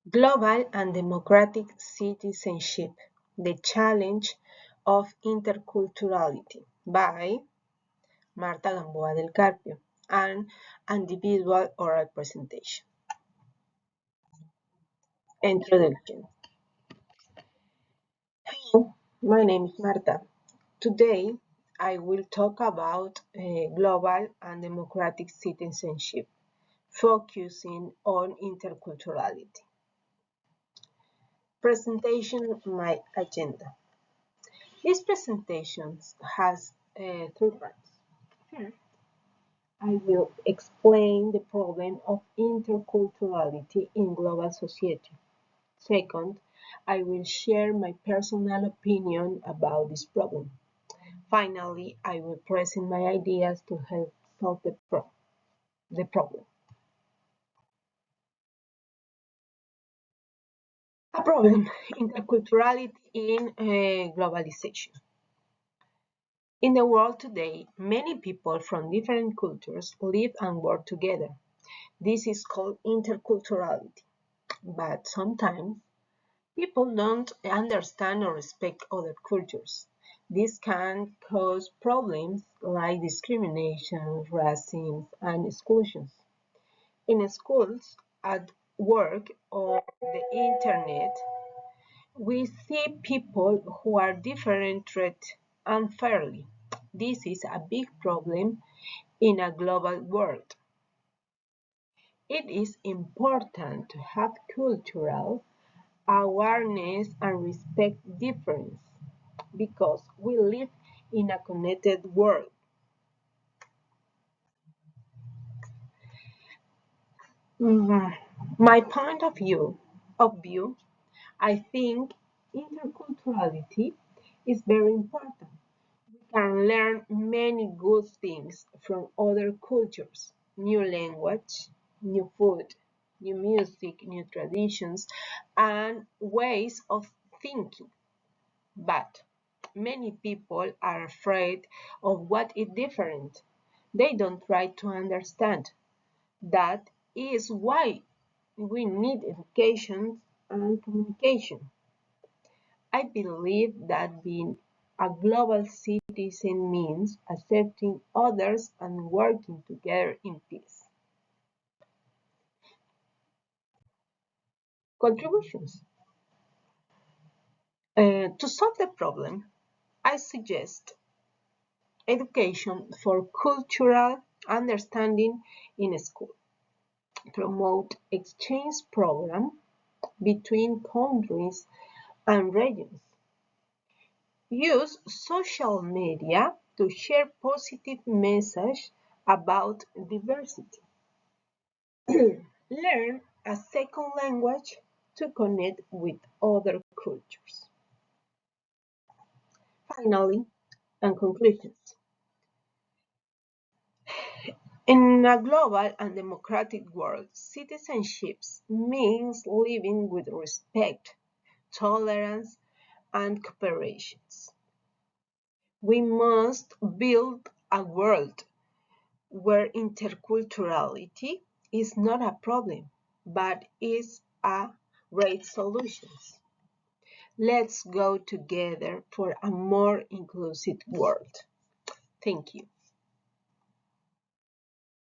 Global and Democratic Citizenship: The Challenge of Interculturality by Marta Gamboa del Carpio and Individual Oral Presentation. Introduction. Hello, my name is Marta. Today I will talk about global and democratic citizenship, focusing on interculturality. Presentation my agenda. This presentation has 3 parts. First, I will explain the problem of interculturality in global society. Second, I will share my personal opinion about this problem. Finally, I will present my ideas to help solve the problem. A problem: interculturality in globalization. In the world today, many people from different cultures live and work together. This is called interculturality. But sometimes people don't understand or respect other cultures. This can cause problems like discrimination, racism, and exclusions. In schools, at work, or the internet, we see people who are different treated unfairly. This is a big problem in a global world. It is important to have cultural awareness and respect difference because we live in a connected world. My point of view, I think interculturality is very important. We can learn many good things from other cultures: new language, new food, new music, new traditions, and ways of thinking. But many people are afraid of what is different. They don't try to understand. That is why we need education and communication. I believe that being a global citizen means accepting others and working together in peace. Contributions. To solve the problem, I suggest education for cultural understanding in school, promote exchange programs between countries and regions, use social media to share positive messages about diversity, learn a second language to connect with other cultures. Finally, and conclusions. In a global and democratic world, citizenship means living with respect, tolerance, and cooperation. We must build a world where interculturality is not a problem, but is a great solution. Let's go together for a more inclusive world. Thank you.